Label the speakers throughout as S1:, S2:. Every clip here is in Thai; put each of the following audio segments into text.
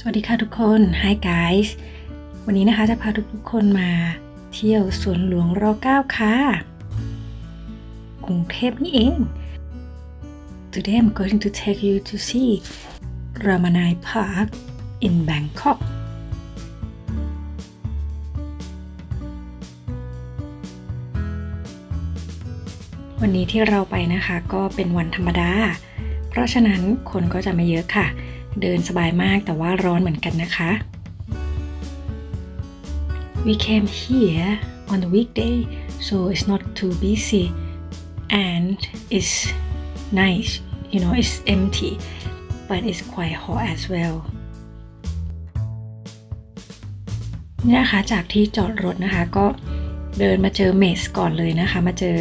S1: สวัสดีค่ะทุกคน Hi guys วันนี้นะคะจะพาทุกคนมาเที่ยวสวนหลวงร.9 ค่ะกรุงเทพนี่เอง Today I'm going to take you to see Ramanai Park in Bangkok วันนี้ที่เราไปนะคะก็เป็นวันธรรมดาเพราะฉะนั้นคนก็จะไม่เยอะค่ะเดินสบายมากแต่ว่าร้อนเหมือนกันนะคะ We came here on the weekday so it's not too busy and it's nice it's empty but it's quite hot as well นี่นะคะจากที่จอดรถนะคะก็เดินมาเจอเมสก่อนเลยนะคะมาเจอ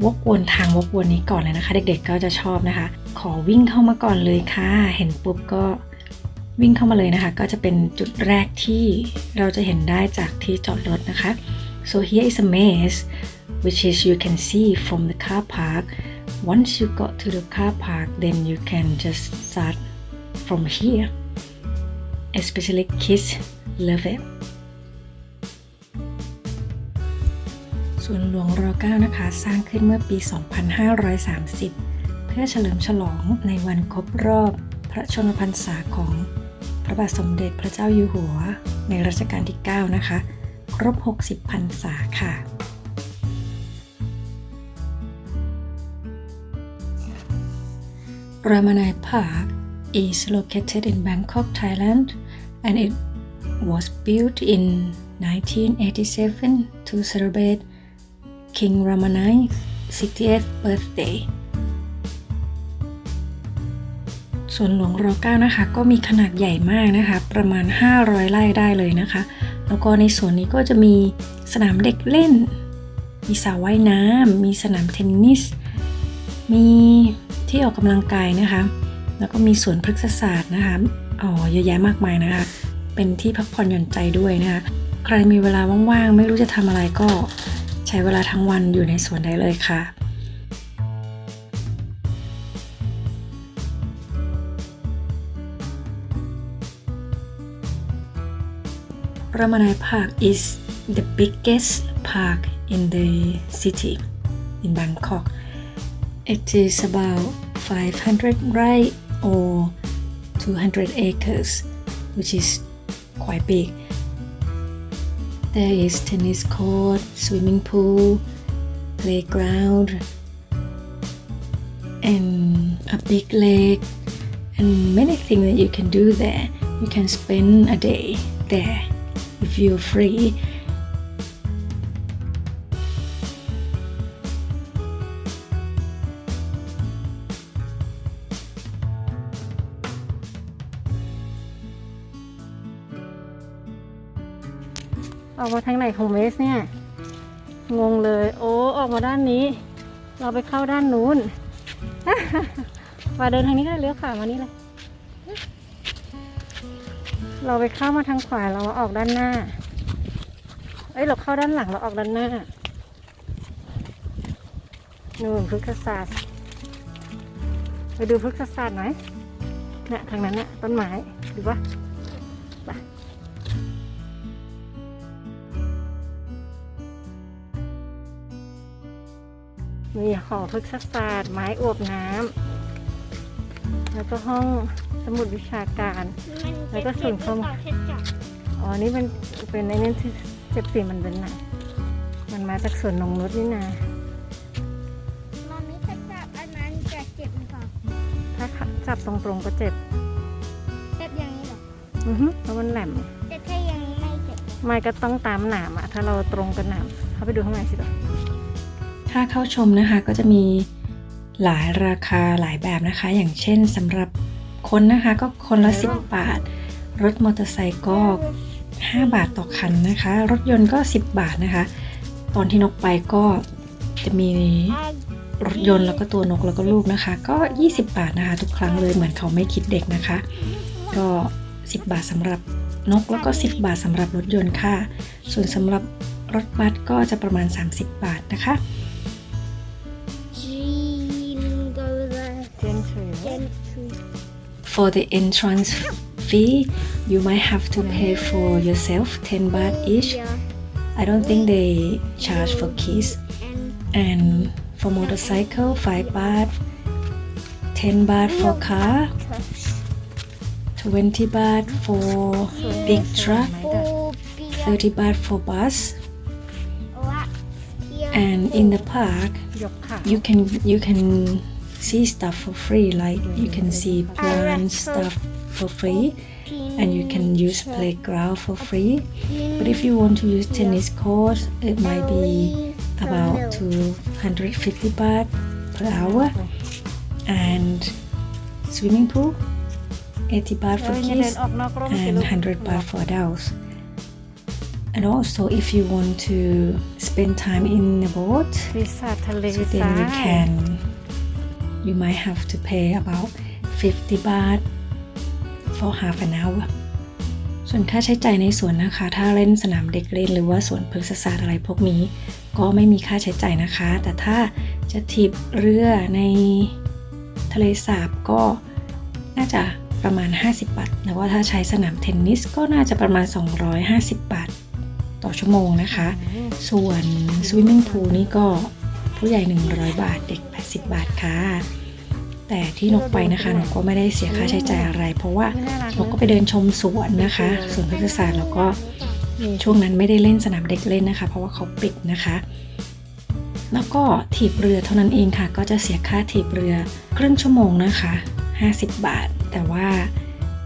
S1: วกวนทางวกวนนี้ก่อนเลยนะคะเด็กๆก็จะชอบนะคะขอวิ่งเข้ามาก่อนเลยค่ะเห็นปุ๊บก็วิ่งเข้ามาเลยนะคะก็จะเป็นจุดแรกที่เราจะเห็นได้จากที่จอดรถนะคะ so here is a maze which is you can see from the car park once you got to the car park then you can just start from here especially kids love itสวนหลวงร.9 นะคะสร้างขึ้นเมื่อปี 2530 เพื่อเฉลิมฉลองในวันครบรอบพระชนมพรรษาของพระบาทสมเด็จพระเจ้าอยู่หัวในรัชกาลที่ 9 นะคะครบ 60 พรรษาค่ะ Ramanai Park is located in Bangkok, Thailand, and it was built in 1987 to celebrate King Ramanai's 60th birthday สวนหลวงร.9 นะคะก็มีขนาดใหญ่มากนะคะประมาณ500ไร่ได้เลยนะคะแล้วก็ในสวนนี้ก็จะมีสนามเด็กเล่นมีสระว่ายน้ำมีสนามเทนนิสมีที่ออกกำลังกายนะคะแล้วก็มีสวนพฤกษศาสตร์นะคะเยอะแยะมากมายนะคะเป็นที่พักผ่อนหย่อนใจด้วยนะคะใครมีเวลาว่างๆไม่รู้จะทำอะไรก็ใช้เวลาทั้งวันอยู่ในสวนได้เลยค่ะ Ramanai Park is the biggest park in the city in Bangkok. It is about 500 rai or 200 acres, which is quite big. There is tennis court, swimming pool, playground, and a big lake, and many things that you can do there. You can spend a day there if you're free. ออกมาทางไหนของเมสเนี่ยงงเลยโอ้ออกมาด้านนี้เราไปเข้าด้านนู้น มาเดินทางนี้ก็ได้เลี้ยวขวามานี่เลยเราไปเข้ามาทางขวาเราออกด้านหน้าเราเข้าด้านหลังเราออกด้านหน้านู่นพฤกษศาสตร์ไปดูพฤกษศาสตร์ไหมเนี่ยทางนั้นน่ะต้นไม้ดูปะมีหอพฤกษศาสตร์ไม้อวบน้ำแล้วก็ห้องสมุดวิชาการแล้วก็ศูนย์ข้อมูลนี่มันเป็นไอ้นี่ที่เจ็บปีมันเป็นไหนมันมาจากสวนนงนุชนี่นะ
S2: มันไม่ถ้าจับอันนั้นจะเจ็บไหมคะ
S1: ถ้าจับตรงๆก็เจ็บ
S2: อย่างนี้เหรอ
S1: เพราะมันแหลม
S2: แต่ถ้าอย่างนี้ไม่เจ็บ
S1: ไม่ก็ต้องตามหนามถ้าเราตรงกับหนามเข้าไปดูข้างในสิต่อถ้าเข้าชมนะคะก็จะมีหลายราคาหลายแบบนะคะอย่างเช่นสำหรับคนนะคะก็คนละ10 บาทรถมอเตอร์ไซค์ก็5 บาทต่อคันนะคะรถยนต์ก็10 บาทนะคะตอนที่นกไปก็จะมีรถยนต์แล้วก็ตัวนกแล้วก็ลูกนะคะก็20 บาทนะคะทุกครั้งเลยเหมือนเขาไม่คิดเด็กนะคะก็10 บาทสำหรับนกแล้วก็10 บาทสำหรับรถยนต์ค่ะส่วนสำหรับรถบัสก็จะประมาณ30 บาทนะคะ For the entrance fee. You might have to pay for yourself 10 baht each. I don't think they charge for kids. And for motorcycle 5 baht, 10 baht for car, 20 baht for big truck, 30 baht for bus. And in the park
S3: ยกขา
S1: you can see stuff for free, like you can see plant stuff for free, and you can use playground for free. But if you want to use tennis court, it might be about 250 baht per hour. And swimming pool 80 baht for
S3: อย่าเดิน
S1: kids
S3: ออกนอกร่มสิ
S1: and
S3: ลูก
S1: 100 baht for adults. And also if you want to spend time in the boat,
S3: ปีศาจทะเล
S1: so
S3: ทรา
S1: then
S3: ย
S1: you might have to pay about 50 baht for half an hour. ส่วนค่าใช้จ่ายในสวนนะคะ ถ้าเล่นสนามเด็กเล่นหรือว่าสวนพฤกษศาสตร์อะไรพวกนี้ ก็ไม่มีค่าใช้จ่ายนะคะ แต่ถ้าจะถีบเรือในทะเลสาบก็น่าจะประมาณ50 บาทแต่ว่าถ้าใช้สนามเทนนิสก็น่าจะประมาณ250 บาทต่อชั่วโมงนะคะ ส่วน swimming pool นี่ก็ผู้ใหญ่100 บาทเด็ก80 บาทค่ะ แต่ที่นกไปนะคะนกก็ไม่ได้เสียค่าใช้จ่ายอะไร เพราะว่านกก็ไปเดินชมสวนนะคะสวนพฤกษศาสตร์แล้วก็ช่วงนั้นไม่ได้เล่นสนามเด็กเล่นนะคะ เพราะว่าเขาปิดนะคะ แล้วก็ถีบเรือเท่านั้นเองค่ะ ก็จะเสียค่าถีบเรือครึ่งชั่วโมงนะคะ50 บาท แต่ว่า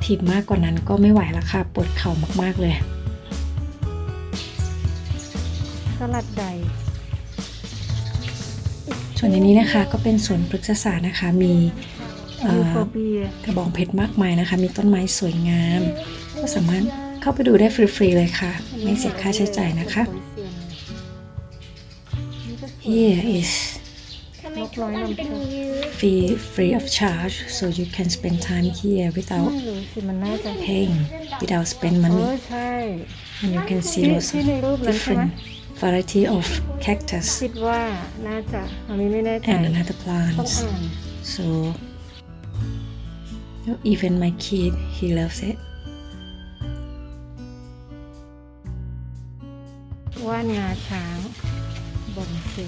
S1: ถีบมากกว่านั้นก็ไม่ไหวแล้วค่ะปวดเข่ามากๆเลย
S3: สลัดใด
S1: ส่วนในนี้นะคะก็เป็นสวนพฤกษศาสตร์นะคะ มี
S3: ยูโฟเบีย
S1: กระบองเพชรมากมายนะคะ มีต้นไม้สวยงาม ก็สามารถเข้าไปดูได้ฟรีๆเลยค่ะ ไม่เสียค่าใช้จ่ายนะคะ Here is
S2: ทำไมทุกวันเป็นยืด
S1: free of charge, so you can spend time here
S3: ไม่
S1: without
S3: รู้สิมันน่าจะ
S1: paying, without spend
S3: เอ
S1: money.
S3: อใช่
S1: And you can see
S3: ที่
S1: lots
S3: ที่
S1: of
S3: ในรูปนั้นใช่ไหม
S1: different variety of cactus
S3: คิดว่าน่าจะอันนี้ไม่แน่ใจ
S1: and another
S3: ต้อง
S1: plants.
S3: อ่าน
S1: So even my kid, he loves it.
S3: ว่านงาช้างบนสี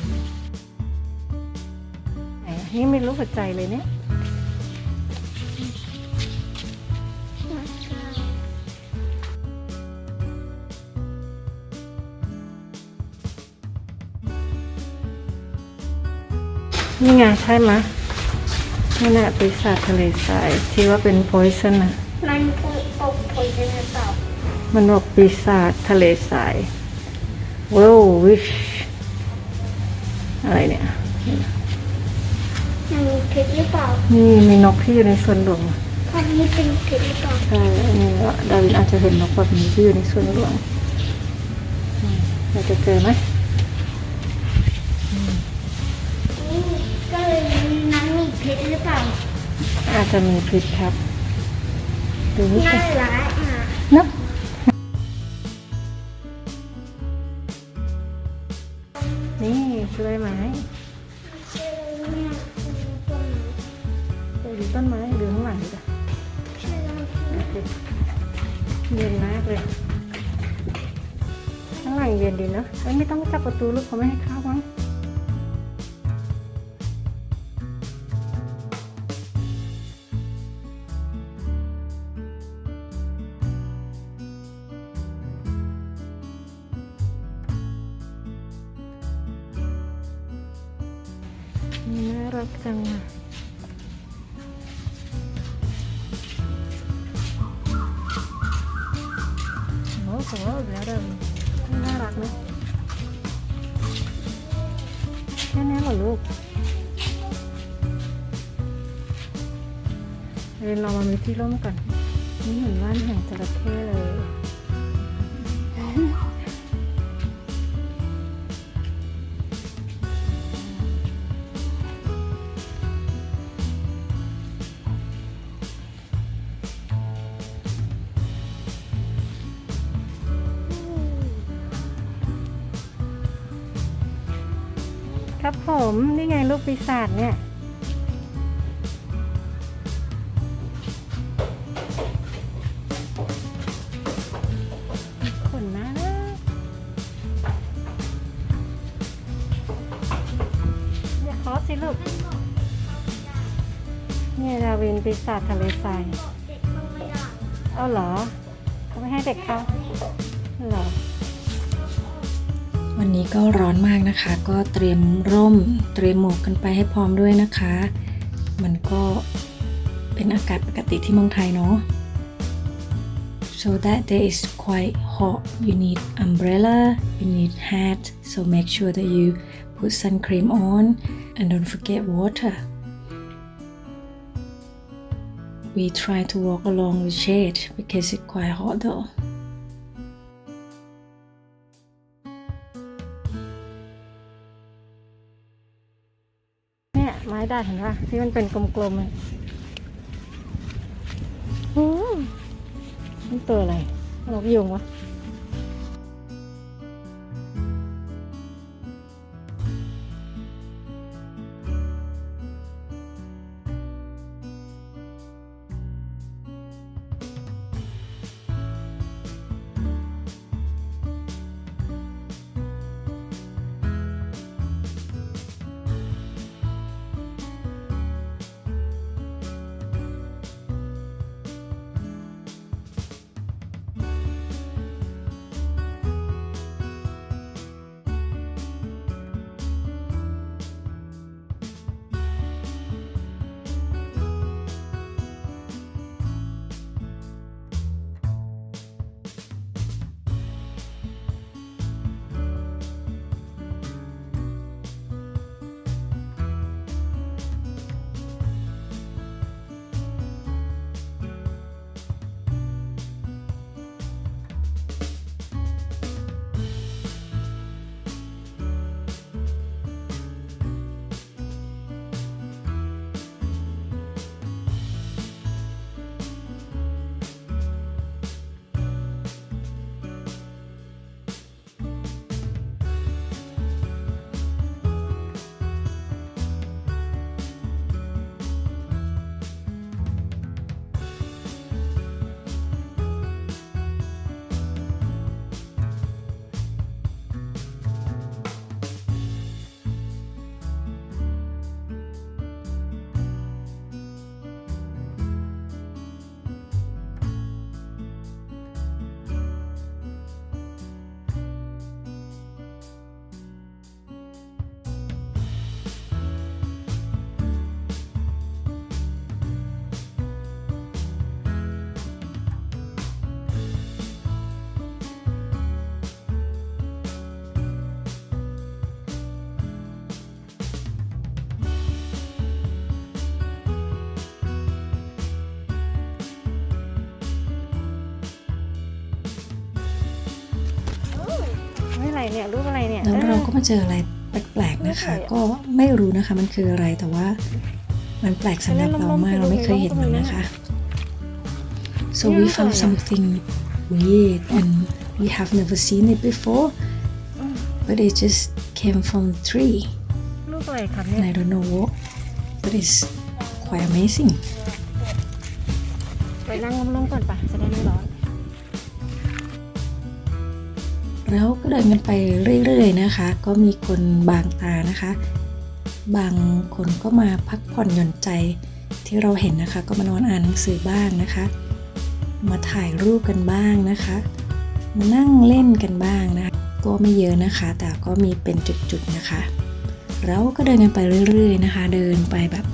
S3: ไหนนี่ไม่รู้หัวใจเลยเนี่ยนี่ไงใช่ไหมยนี่แหละปีศาจทะเลทรายที่ว่าเป็น poison นะ
S2: มันคือตกผลเป็นหรือเปล่า
S3: มันบอกปีศาจทะเลทราย World Wish อะไรเนี่ย
S2: มันมีพิษหรือเปล่า
S3: นี่มีนกที่อยู่ในสวนหลวง
S2: อันนี้เป็นพิษหรือเปล่า
S3: ใช่อันนี้ดาวินอาจจะเห็นนกแบบนี้ที่อยู่ในสวนหลวงเราจะเจอไหม
S2: นี่ก็เลยนั้นมีพิษหรือเปล่า
S3: อาจจะมีพิษครับดูนี่
S2: น่า
S3: สิ
S2: ร้ายอ่ะ
S3: เนาะนี่คืออะไรไหม
S2: เจอเนี่ยต้นไม้
S3: ไปดูต้นไม้ดูข้างหลังดิจ้ะ
S2: เชื่อแล้ว
S3: โอเคเย็นมากเลย ข้างหลังเย็นดีเนาะเอ้ยไม่ต้องจับประตูลูกเขาไม่ให้เข้ามั้งนี่น่ารักจังอะโอ้โหแล้วเดิมน่ารักไหมแค่นี้เหรอลูกเรียนเรามามีที่ร่มกันนี่เหมือนบ้านแห่งจระเข้เลย ครับผมนี่ไงลูกปีศาจเนี่ย ปีศาจทะเลทราย
S2: เด็กต้องไม่ได้
S3: เอาเหรอเขาไม่ให้เด็กเข้าเหรอ
S1: วันนี้ก็ร้อนมากนะคะ ก็เตรียมร่มเตรียมหมวกกันไปให้พร้อมด้วยนะคะ มันก็เป็นอากาศปกติที่เมืองไทยเนาะ so that day is quite hot you need umbrella you need hat so make sure that you put sun cream on and don't forget water we try to walk along with shade because it's quite hot though
S3: เนี่ยไม้ได้เห็นปะที่มันเป็นกลมๆอะโอ้นี่ตัวอะไรนกยุงวะอะไรเนี่ยรูปอะไรเนี่ย
S1: แล้วเราก็มาเจออะไรแปลกๆนะคะ ก็ไม่รู้นะคะมันคืออะไรแต่ว่ามันแปลกสำหรับเรามากเราไม่เคยเห็นมันนะคะ so we found something weird and we have never seen it before but it just came from the tree
S3: รูปอะไรครับ
S1: and
S3: เนี่ย
S1: I don't know what but it's quite amazing
S3: ไปนั่งลงๆก่อนปะจะได้ไม่ร้อน
S1: แล้วก็เดินกันไปเรื่อยๆนะคะ ก็มีคนบางตานะคะ บางคนก็มาพักผ่อนหย่อนใจที่เราเห็นนะคะ ก็มานอนอ่านหนังสือบ้างนะคะ มาถ่ายรูปกันบ้างนะคะ มานั่งเล่นกันบ้างนะคะก็ไม่เยอะนะคะ แต่ก็มีเป็นจุดๆนะคะเราก็เดินกันไปเรื่อยๆนะคะ เดินไปแบบ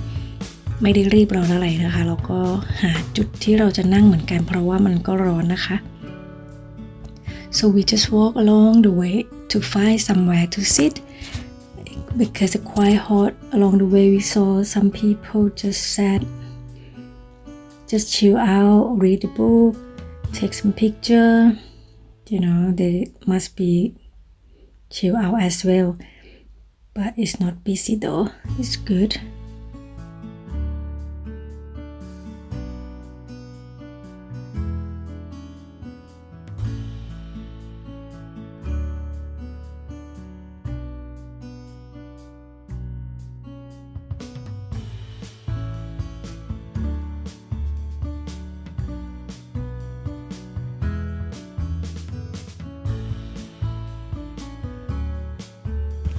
S1: ไม่ได้รีบร้อนอะไรนะคะแล้วก็หาจุดที่เราจะนั่งเหมือนกันเพราะว่ามันก็ร้อนนะคะSo we just walk along the way to find somewhere to sit because it's quite hot. Along the way we saw some people just sat, just chill out, read the book, take some picture. You know, they must be chill out as well. But it's not busy though. It's good.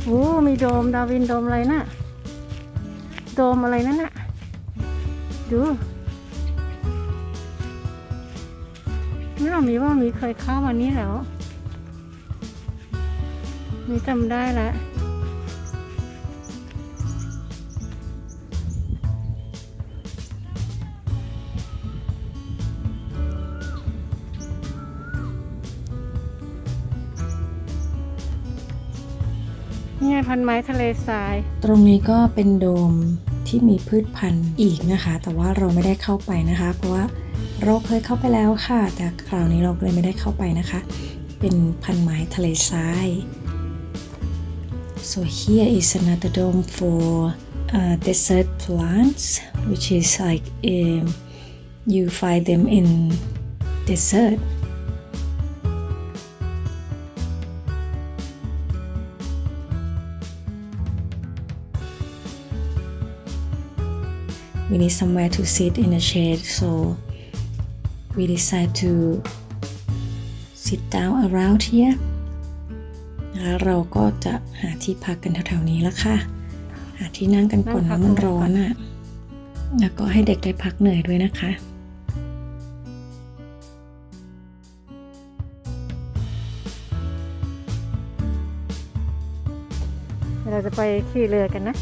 S3: โอ้มีโดมดาวินโดมอะไรน่ะโดมอะไรนั่นน่ะดู นี่เรามีว่ามีเคยเข้ามานี่แล้วมีจำได้แล้วนี่ไงพันไม้ทะเลทราย
S1: ตรงนี้ก็เป็นโดมที่มีพืชพันธุ์อีกนะคะ แต่ว่าเราไม่ได้เข้าไปนะคะ เพราะว่าเราเคยเข้าไปแล้วค่ะ แต่คราวนี้เราเลยไม่ได้เข้าไปนะคะ เป็นพันไม้ทะเลทราย so here is another dome for desert plants which is like you find them in desert. We need somewhere to sit in the shade, so we decide to sit down around here แล้วเราก็จะหาที่พักกันแถวๆนี้แล้วค่ะ หาที่นั่งกันก่อนนะมันร้อนอ่ะ แล้วก็ให้เด็กได้พักเหนื่อยด้วยนะคะ
S3: เราจะไปขี่เรือกันนะ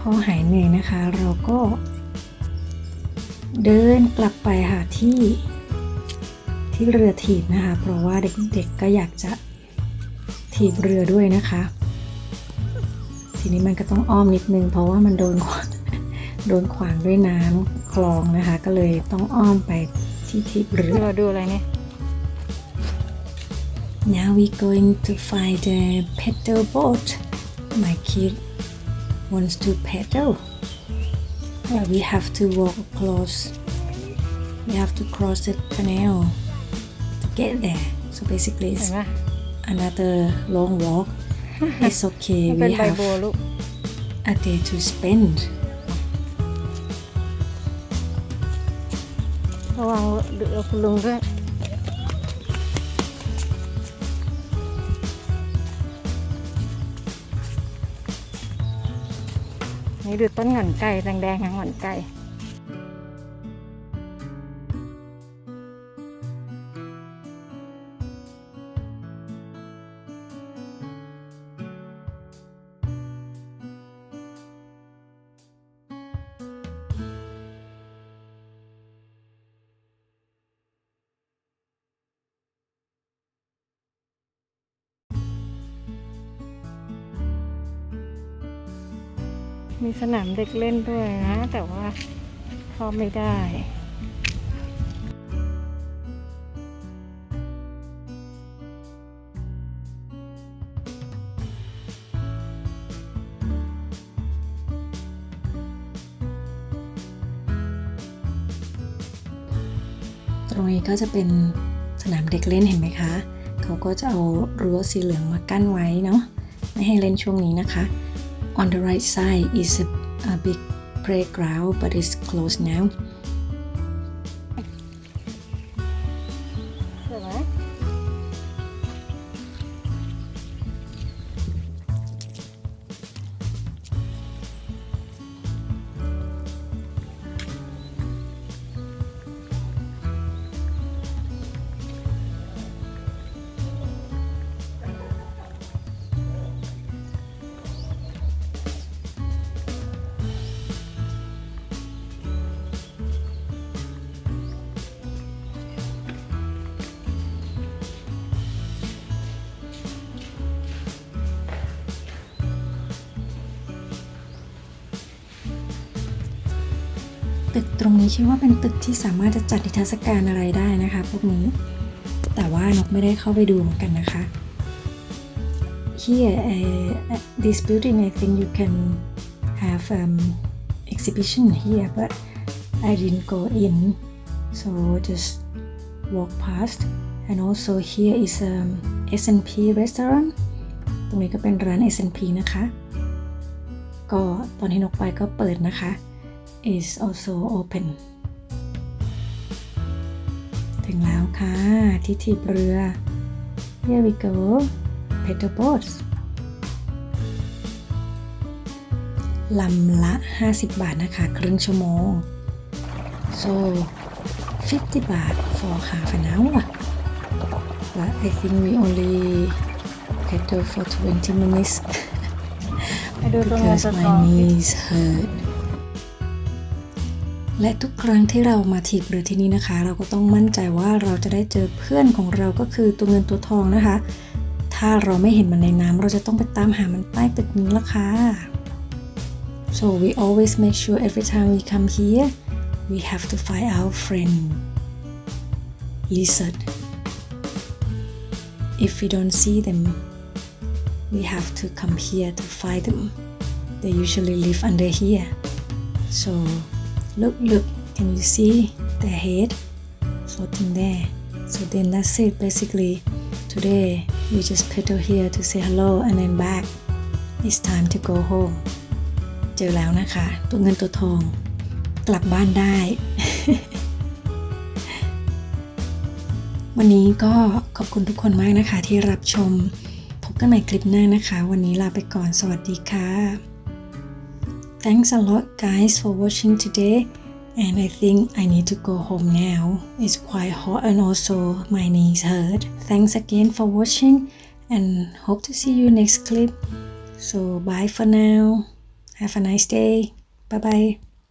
S1: พอหายเหนื่อยนะคะ เราก็เดินกลับไปหาที่เรือถีบนะคะ เพราะว่าเด็กๆก็อยากจะถีบเรือด้วยนะคะ ทีนี้มันก็ต้องอ้อมนิดนึงเพราะว่ามันโดนขวางด้วยน้ำคลองนะคะ ก็เลยต้องอ้อมไปที่ถีบเรือ
S3: เราดูอะไรเนี่ย
S1: Now we going to find the paddle boat. My kid wants to paddle. But we have to walk across. We have to cross the canal to get there. So basically
S3: เห็น
S1: it's
S3: ไหม
S1: another long walk. It's okay.
S3: มันเป็น
S1: We
S3: ใบ
S1: have
S3: บัวลูก
S1: a day to spend.
S3: ระวังเดือคุณลุงด้วยนี่ดูต้นหง่อนไก่แดงๆหง่อนไก่มีสนามเด็กเล่นด้วยนะ แต่ว่าเข้าไม่ได้
S1: ตรงนี้ก็จะเป็นสนามเด็กเล่นเห็นไหมคะ เขาก็จะเอารั้วสีเหลืองมากั้นไว้เนาะไม่ให้เล่นช่วงนี้นะคะ On the right side is a big playground but it's closed now.
S3: ใช่ไหม
S1: ตึกตรงนี้คิดว่าเป็นตึกที่สามารถจะจัดนิทรรศการอะไรได้นะคะพวกนี้ แต่ว่านกไม่ได้เข้าไปดูเหมือนกันนะคะ Here this building I think you can have exhibition here but I didn't go in so just walk past and also here is S&P restaurant ตรงนี้ก็เป็นร้าน S&P นะคะก็ตอนที่นกไปก็เปิดนะคะis also open แ ถึงแล้วค่ะที่ถีบเรือ Here we go paddle boats ลำละ 50 บาทนะคะครึ่งชั่วโมง so 50 baht for half an hour but I think we only paddle for 20 minutes
S3: ไปดูตัวเงิน
S1: because
S3: ตัวท
S1: my
S3: อง
S1: knees hurt และทุกครั้งที่เรามาถีบเรือที่นี่นะคะเราก็ต้องมั่นใจว่าเราจะได้เจอเพื่อนของเราก็คือตัวเงินตัวทองนะคะถ้าเราไม่เห็นมันในน้ำเราจะต้องไปตามหามันใต้ตึกนี้ละค่ะ so we always make sure every time we come here we have to find our friend lizard if we don't see them we have to come here to find them they usually live under here so look can you see their head floating there so then that's it basically today we just paddle here to say hello and then back it's time to go home เจอแล้วนะคะตัวเงินตัวทองกลับบ้านได้ วันนี้ก็ขอบคุณทุกคนมากนะคะที่รับชมพบกันใหม่คลิปหน้านะคะวันนี้ลาไปก่อนสวัสดีค่ะ Thanks a lot guys for watching today and I think I need to go home now it's quite hot and also my knees hurt thanks again for watching and hope to see you next clip so bye for now have a nice day bye bye